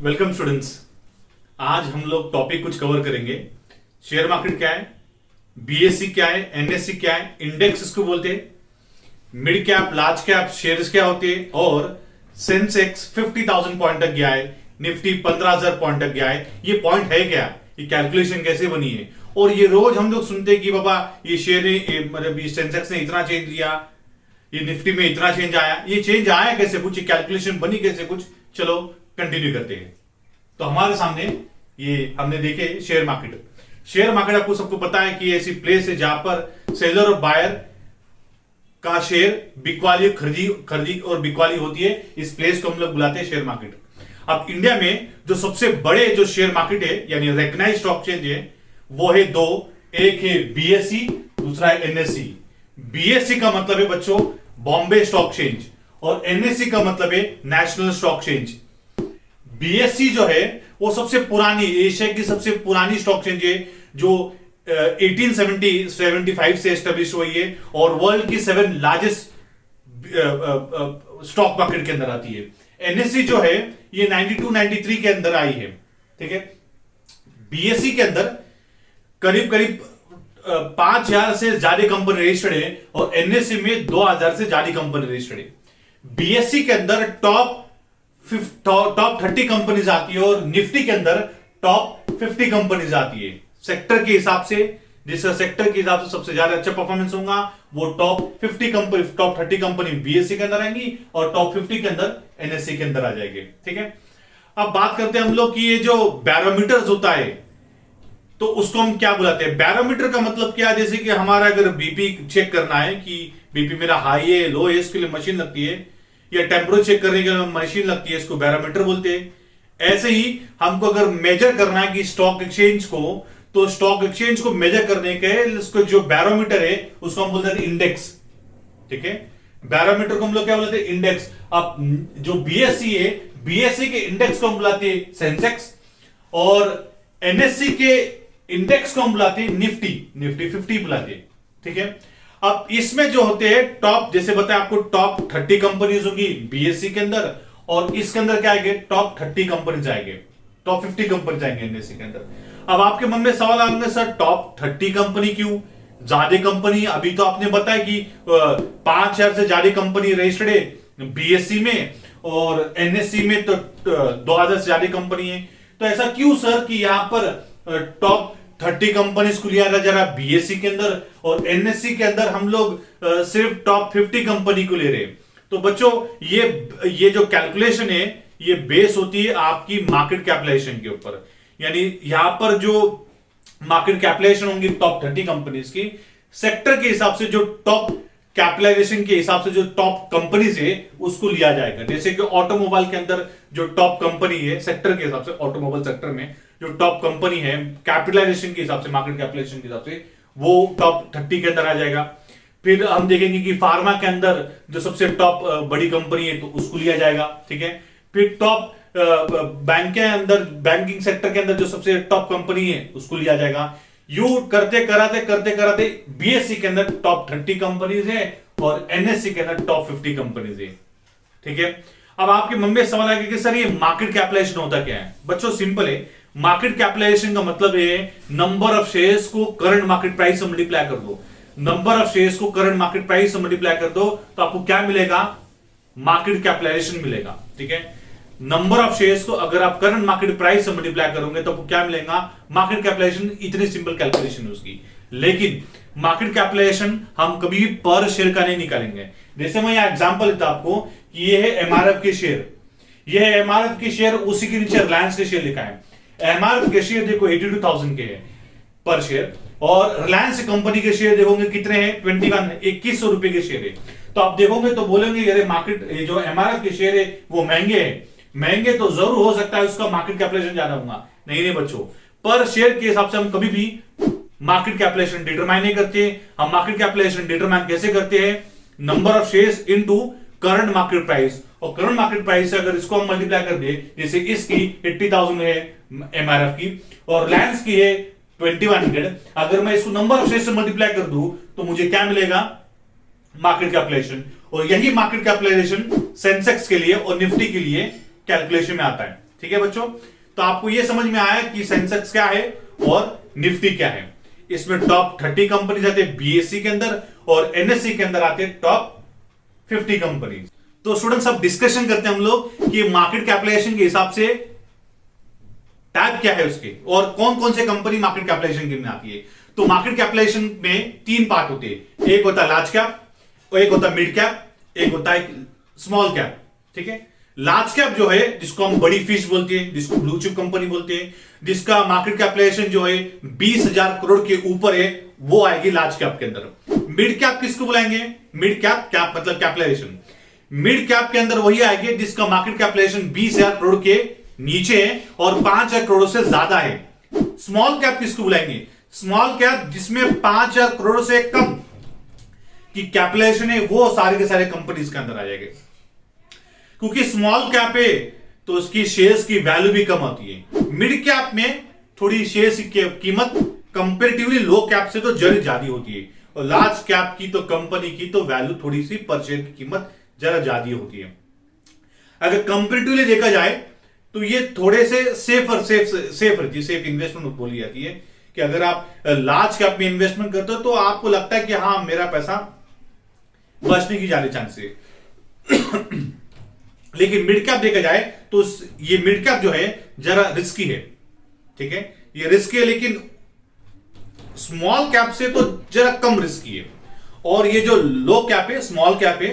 Welcome students. आज हम लोग टॉपिक कुछ कवर करेंगे। शेयर मार्केट क्या है, बीएससी क्या है, एनएससी क्या है, इंडेक्स इसको बोलते हैं, mid cap large cap shares क्या होते हैं, और सेंसेक्स 50,000 पॉइंट तक गया है, निफ्टी 15,000 पॉइंट तक गया है। ये पॉइंट है क्या, ये कैलकुलेशन कैसे बनी है, और ये रोज हम लोग सुनते हैं कि बाबा ये शेयर ने मतलब सेंसेक्स ने इतना चेंज दिया, ये निफ्टी में इतना चेंज आया। ये चेंज आया कैसे, कुछ कैलकुलेशन बनी कैसे कुछ, चलो कंटिन्यू करते हैं। तो हमारे सामने ये हमने देखे शेयर मार्केट। शेयर मार्केट आपको सबको पता है कि ऐसी प्लेस है जहां पर सेलर और बायर का शेयर बिकवाली खरीदी और बिकवाली होती है। इस प्लेस को हम लोग बुलाते हैं शेयर मार्केट। अब इंडिया में जो सबसे बड़े जो शेयर मार्केट है यानी रिकॉग्नाइज्ड स्टॉक एक्सचेंज है वो है दो, एक है बीएससी, दूसरा है एनएससी। बीएससी का मतलब है बच्चों बॉम्बे स्टॉक एक्सचेंज, और एनएससी का मतलब है नेशनल स्टॉक एक्सचेंज। बीएससी जो है वो सबसे पुरानी, एशिया की सबसे पुरानी स्टॉक एक्सचेंज है जो 1875 से एस्टेब्लिश हुई है और वर्ल्ड की 7 लार्जेस्ट स्टॉक मार्केट के अंदर आती है। एनएससी जो है ये 92-93 के अंदर आई है, ठीक है। बीएससी के अंदर करीब 5,000 से ज्यादा कंपनी रजिस्टर्ड है और एनएससी में 2,000 से ज्यादा कंपनी रजिस्टर्ड है। बीएससी के अंदर टॉप 30 कंपनीज आती है और निफ्टी के अंदर टॉप 50 कंपनीज आती है। सेक्टर के हिसाब से, जिसका सेक्टर के हिसाब से सबसे ज्यादा अच्छा परफॉर्मेंस होगा वो टॉप 30 कंपनी बीएससी के अंदर आएंगी और टॉप 50 के अंदर एनएससी के अंदर आ जाएंगे, ठीक है। अब बात करते हैं हम लोग कि ये जो बैरोमीटर्स होता है तो उसको हम क्या बुलाते हैं। बैरोमीटर का मतलब क्या है, जैसे कि हमारा अगर बीपी चेक करना है कि बीपी मेरा हाई है लो है, इसके लिए मशीन लगती है, या टेम्परेचर चेक करने के लिए मशीन लगती है, इसको बैरोमीटर बोलते हैं। ऐसे ही हमको अगर मेजर करना है कि स्टॉक एक्सचेंज को, तो स्टॉक एक्सचेंज को मेजर करने के इसको जो बैरोमीटर है उसको हम बोलते हैं इंडेक्स, ठीक है। बैरोमीटर को हम लोग क्या बोलते हैं, इंडेक्स। अब जो बीएससी है, बीएससी के इंडेक्स को हम बुलाते हैं सेंसेक्स, और एनएससी के इंडेक्स को हम बुलाते हैं निफ्टी 50 बुलाते हैं, ठीक है। अब इसमें जो होते हैं टॉप, जैसे बताया आपको टॉप 30 कंपनीज होगी बीएससी के अंदर, और इसके अंदर क्या आएंगे, टॉप 30 कंपनीज आएंगे, टॉप 50 कंपनीज आएंगे एनएससी के अंदर। अब आपके मन में सवाल आएंगे, सर टॉप 30 कंपनी क्यों, ज्यादा कंपनी? अभी तो आपने बताया कि 5,000 से ज्यादा कंपनी रजिस्टर्ड है बीएससी में और एनएससी में तो 2,000 से ज्यादा कंपनी है। तो ऐसा क्यों सर कि यहां पर टॉप 30 कंपनीज को लिया जा रहा बीएससी के अंदर और एनएससी के अंदर हम लोग सिर्फ टॉप 50 कंपनी को ले रहे हैं? तो बच्चों ये जो कैलकुलेशन है ये बेस होती है आपकी मार्केट कैपिटलाइजेशन के ऊपर। यानी यहां पर जो मार्केट कैपिटलाइजेशन होंगी टॉप 30 कंपनीज की, सेक्टर के हिसाब से जो टॉप कैपिटलाइजेशन के हिसाब से जो टॉप कंपनीज है उसको लिया जाएगा। जैसे कि ऑटोमोबाइल के अंदर जो टॉप कंपनी है सेक्टर के हिसाब से, ऑटोमोबाइल सेक्टर में जो टॉप कंपनी है कैपिटलाइजेशन के हिसाब से, मार्केट कैपिटलाइजेशन के हिसाब से, वो टॉप 30 के अंदर आ जाएगा। फिर हम देखेंगे कि फार्मा के अंदर जो सबसे टॉप बड़ी कंपनी है तो उसको लिया जाएगा, ठीक है। फिर टॉप बैंक के अंदर, बैंकिंग सेक्टर के अंदर जो सबसे टॉप कंपनी है उसको लिया जाएगा। यू करते कराते बीएससी के अंदर टॉप 30 कंपनीज है और एनएससी के अंदर टॉप 50 कंपनीज है, ठीक है। अब आपके मन में सवाल आएगा कि सर ये मार्केट कैपिटलाइजेशन होता क्या है? बच्चों सिंपल है, मार्केट कैपिटलाइजेशन का मतलब है नंबर ऑफ शेयर्स को करंट मार्केट प्राइस से मल्टीप्लाई कर दो। नंबर ऑफ शेयर्स को करंट मार्केट प्राइस से मल्टीप्लाई कर दो तो आपको क्या मिलेगा, मार्केट कैपिटलाइजेशन मिलेगा, ठीक है। नंबर ऑफ शेयर्स को अगर आप करंट मार्केट प्राइस से मल्टीप्लाई करोगे तो आपको क्या मिलेगा, मार्केट कैपिटलाइजेशन। इतनी सिंपल कैलकुलेशन है उसकी। लेकिन मार्केट कैपिटलाइजेशन हम कभी भी पर शेयर का नहीं निकालेंगे। जैसे मैं यहां एग्जांपल देता आपको कि ये है एमआरएफ के शेयर, ये है एमआरएफ के शेयर, उसी के नीचे रिलायंस के शेयर लिखा है। एमआरएफ के शेयर देखो 82,000 के है पर शेयर, और रिलायंस कंपनी के शेयर देखोगे कितने हैं, 2100 रुपए के शेयर है। तो आप देखोगे तो बोलेंगे अरे मार्केट जो एमआरएफ के शेयर है वो महंगे हैं। महंगे तो जरूर हो सकता है उसका मार्केट कैपिटलाइजेशन ज्यादा होगा, नहीं बच्चों, पर शेयर के हिसाब से हम कभी भी मार्केट कैपिटलाइजेशन डिटरमाइन नहीं करते। हम मार्केट कैपिटलाइजेशन डिटरमाइन कैसे करते हैं, number of shares into current market price, और करंट मार्केट प्राइस से अगर इसको हम मल्टीप्लाई कर दे, जैसे इसकी 80,000 है एमआरएफ की और रिलायंस की है 2100, अगर मैं इसको नंबर ऑफ शेयर्स से मल्टीप्लाई कर दूं तो मुझे क्या मिलेगा, मार्केट कैपिटलाइजेशन। और यही मार्केट कैपिटलाइजेशन सेंसेक्स के लिए और निफ्टी के लिए कैलकुलेशन में आता है, ठीक है। ठीक है बच्चों, तो आपको यह समझ में आया कि सेंसेक्स क्या है और निफ्टी क्या है। इसमें टॉप 30 कंपनीज आते हैं बीएससी के अंदर और एनएससी के अंदर आते हैं टॉप 50 कंपनीज। तो स्टूडेंट्स अब डिस्कशन करते हैं हम लोग कि मार्केट कैपिटलाइजेशन के हिसाब से टाइप क्या है उसके और कौन कौन से कंपनी मार्केट कैपिटलाइजेशन के में आती है। तो मार्केट कैपिटलाइजेशन में 3 पार्ट होते हैं, एक होता है लार्ज कैप, एक होता है मिड कैप, एक होता है स्मॉल कैप। ठीक है, लार्ज कैप जो है जिसको हम बड़ी फिश बोलते हैं, जिसको ब्लू चिप कंपनी बोलते हैं, जिसका मार्केट कैपिटलाइजेशन जो है 20,000 करोड़ के ऊपर है, वो आएगी लार्ज कैप के अंदर। मिड कैप किसको बुलाएंगे? मिड कैप, कैप मतलब कैपिटलाइजेशन, मिड कैप के अंदर वही आएगी जिसका मार्केट कैपिटलाइजेशन 20,000 करोड़ के नीचे है और 5,000 करोड़ से ज्यादा है। स्मॉल कैप किसको बुलाएंगे? स्मॉल कैप जिसमें 5,000 करोड़ से कम की कैपिटलाइजेशन है, वो सारे के सारे कंपनीज के अंदर आ जाएंगे। क्योंकि स्मॉल कैप है तो उसकी शेयर्स की वैल्यू भी कम होती है। मिड कैप में थोड़ी शेयर्स की कीमत कंपैरेटिवली लो कैप से तो जरा ज्यादा होती है और लार्ज कैप की तो कंपनी की तो वैल्यू थोड़ी सी पर शेयर की कीमत जरा ज्यादा होती है। अगर कंपैरेटिवली देखा जाए तो ये थोड़े से सेफ इन्वेस्टमेंट बोली जाती है कि अगर आप लार्ज कैप में इन्वेस्टमेंट करते हो तो आपको लगता है कि हाँ मेरा पैसा बचने की ज्यादा चांस है। लेकिन मिड कैप देखा जाए तो ये मिड कैप जो है जरा रिस्की है। ठीक है, ये रिस्की है लेकिन स्मॉल कैप से तो जरा कम रिस्की है और ये जो लो कैप है, स्मॉल कैप है,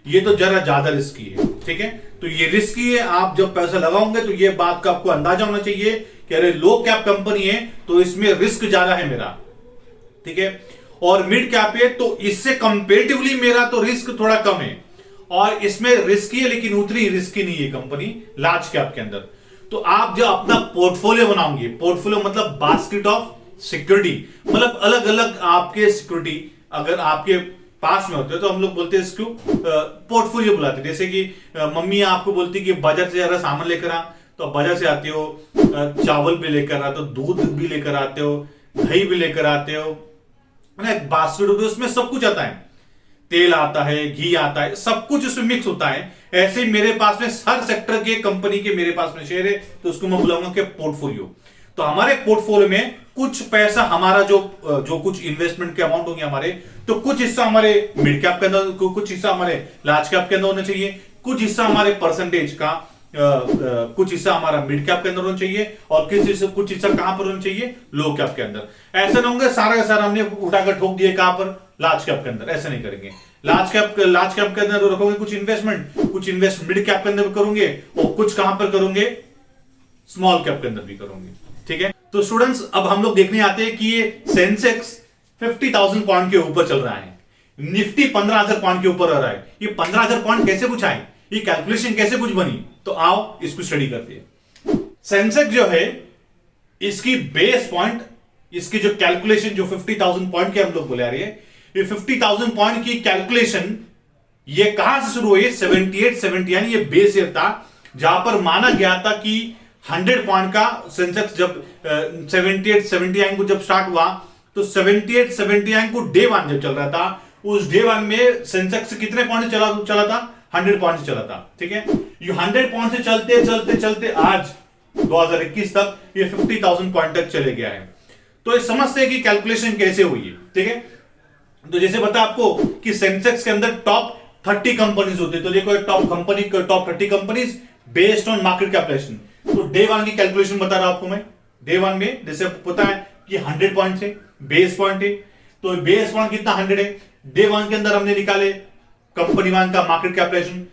ये तो जरा ज्यादा रिस्की है। ठीक है, तो ये रिस्की है, आप जब पैसा लगाओगे तो ये बात का आपको अंदाजा होना चाहिए कि अरे लो कैप कंपनी है तो इसमें रिस्क ज्यादा है मेरा। ठीक है, और मिड कैप है तो इससे कंपेरेटिवली मेरा तो रिस्क थोड़ा कम है और इसमें रिस्की है लेकिन उतनी रिस्की नहीं है कंपनी लार्ज कैप के अंदर। तो आप जो अपना पोर्टफोलियो बनाओगे, पोर्टफोलियो मतलब बास्केट ऑफ सिक्योरिटी, मतलब अलग अलग आपके सिक्योरिटी अगर आपके पास में होते हैं तो हम लोग बोलते हैं इसको पोर्टफोलियो बुलाते हैं। जैसे कि मम्मी आपको बोलती कि बाजार से जरा सामान लेकर आ, तो आप बाजार से आते हो, चावल भी लेकर आते हो, दूध भी लेकर आते हो, दही भी लेकर आते हो, एक बास्केट होती है उसमें सब कुछ आता है, तेल आता है, घी आता है, सब कुछ उसमें मिक्स होता है। ऐसे मेरे पास में हर सेक्टर के कंपनी के मेरे पास में शेयर है तो उसको मैं बुलाऊंगा कि पोर्टफोलियो। तो हमारे पोर्टफोलियो में कुछ पैसा हमारा जो कुछ इन्वेस्टमेंट के अमाउंट होंगे हमारे, तो कुछ हिस्सा हमारे मिड कैप के अंदर, कुछ हिस्सा हमारे लार्ज कैप के अंदर होना चाहिए, कुछ हिस्सा हमारे परसेंटेज का कुछ हिस्सा हमारा मिड कैप के अंदर होना चाहिए और कुछ हिस्सा कहां पर होना चाहिए? लो कैप के अंदर। ऐसा ना होगा सारा का सारा हमने उठाकर ठोक दिया कहां पर? लार्ज कैप के अंदर। ऐसा नहीं करेंगे। लार्ज कैप के अंदर रखोगे कुछ इन्वेस्ट मिड कैप के अंदर भी करोगे और कुछ कहां पर करोगे? स्मॉल कैप के अंदर भी करोगे। ठीक है, तो स्टूडेंट्स अब हम लोग देखने आते हैं कि ये सेंसेक्स 50,000 पॉइंट के ऊपर चल रहा है, निफ्टी 15,000 पॉइंट के ऊपर आ रहा है। ये 15,000 पॉइंट कैसे कुछ आए, ये कैलकुलेशन कैसे कुछ बनी? तो आओ इसको स्टडी करते हैं। सेंसेक्स जो है इसकी बेस पॉइंट, इसकी जो कैलकुलेशन जो 50,000 पॉइंट के हम लोग बोले आ रही है, ये 50,000 पॉइंट की कैलकुलेशन ये कहां से शुरू हुई? 78 यानी ये बेस ईयर था जहां पर माना गया था कि 100 पॉइंट का सेंसेक्स जब 78 को जब स्टार्ट हुआ तो 78 को डे 1 जब चल रहा था, उस डे 1 में सेंसेक्स कितने पॉइंट चला था? 100 पॉइंट से चला था। ठीक है, ये 100 पॉइंट से चलते चलते चलते आज 2021 तक ये 50,000 पॉइंट तक चले गया है। तो ये समझते हैं कि कैलकुलेशन कैसे हुई है। ठीक है, तो जैसे बता आपको कि सेंसेक्स के अंदर टॉप 30 कंपनीज होते हैं, तो देखो top 30 companies based on market capitalisation. तो डे 1 की कैलकुलेशन बता रहा हूं आपको मैं। डे 1 में जैसे पता है कि 100 पॉइंट है, बेस पॉइंट है, तो बेस पॉइंट कितना 100 है। डे 1 के अंदर हमने निकाले कंपनी 1 का मार्केट कैपिटलाइजेशन,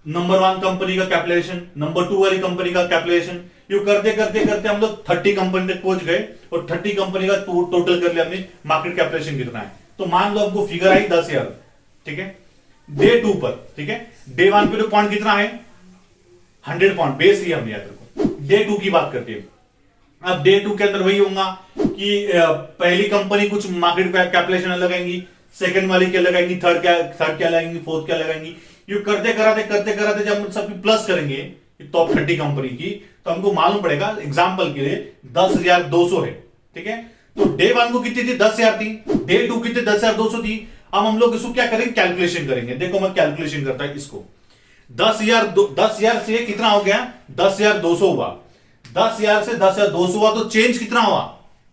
नंबर 1 कंपनी का कैपिटलाइजेशन, नंबर 2 वाली कंपनी का कैपिटलाइजेशन, ये करते करते करते हम लोग 30 कंपनी तक पहुंच गए और 30 कंपनी का टोटल कर लिया हमने मार्केट कैपिटलाइजेशन कितना है। तो मान लो आपको फिगर आई 10,000। ठीक है, डे 2 पर, ठीक है, डे 1 पे तो पॉइंट कितना है? 100 पॉइंट बेस लिया हमने याद रखो। डे 2 की बात करते हैं। अब डे 2 के अंदर वही होगा कि पहली कंपनी कुछ मार्केट कैपिटलाइजेशन लगाएंगी, सेकंड वाली क्या लगाएंगी, थर्ड क्या लगाएंगी, फोर्थ क्या लगाएंगी, ये करते कराते जब हम सब प्लस करेंगे टॉप 30 कंपनी की, तो हमको मालूम पड़ेगा एग्जांपल के लिए 10,200 है। ठीक है, तो डे 1 को कितनी थी? 10,000 थी। डे 2 कितनी? 10,200 थी। अब हम लोग इसको क्या करेंगे? कैलकुलेशन करेंगे। देखो मैं कैलकुलेशन करता हूं इसको। 10,000 से कितना हो गया, 10,200 हुआ, 10,000 से 10,200 हुआ, तो चेंज कितना हुआ,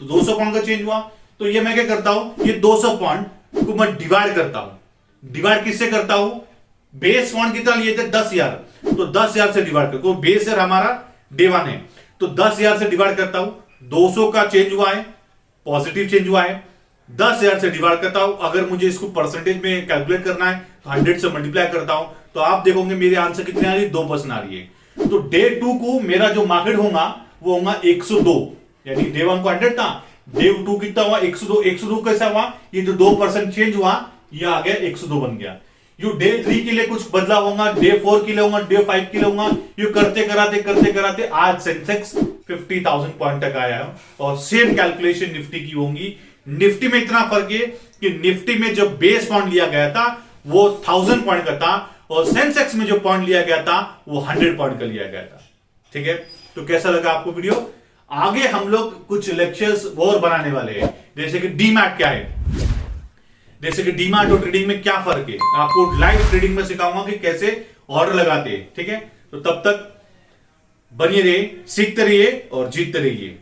तो 200 पॉइंट का चेंज हुआ। तो ये मैं क्या करता हूं, ये 200 पॉइंट को मैं डिवाइड करता हूं। डिवाइड किससे करता हूं, बेस पॉइंट कितना लिए थे 10,000, तो 10,000 से डिवाइड करता हूं, बेस है हमारा डे 1 है, तो 10,000 से डिवाइड करता हूं, 200 का चेंज हुआ है, पॉजिटिव चेंज हुआ है, 10,000 से डिवाइड करता हूं। अगर मुझे इसको परसेंटेज में कैलकुलेट करना है तो 100 से मल्टीप्लाई करता हूं, तो आप देखोगे मेरे आंसर कितने आ रही है, 2% आ रही है। तो डे 2 को मेरा जो मार्केट होगा वो होगा 102, यानी डे 1 को 100 था, डे 2 कितना हुआ 102। 102 कैसा हुआ, ये जो 2% चेंज हुआ ये आ गया 102 बन गया। यू डे 3 के लिए कुछ बदला होगा, डे 4 के लिए होगा, डे 5 के लिए होगा, यू करते कराते आज सेंसेक्स 50,000 पॉइंट तक आया है। और सेम कैलकुलेशन निफ्टी की होंगी। निफ्टी में इतना फर्क है कि निफ्टी में जो बेस पॉइंट लिया गया था वो 1000 पॉइंट का था, और सेंसेक्स में जो पॉइंट लिया गया था वो 100 पॉइंट का लिया गया था। ठीक है, तो कैसा लगा आपको वीडियो? आगे हम लोग कुछ लेक्चर्स और बनाने वाले हैं, जैसे कि डीमैट क्या है, जैसे कि डीमैट और ट्रेडिंग में क्या फर्क है, आपको लाइव ट्रेडिंग में सिखाऊंगा कि कैसे ऑर्डर लगाते हैं। ठीक है, तो तब तक बनिए रहिए, सीखते रहिए और जीतते रहिए।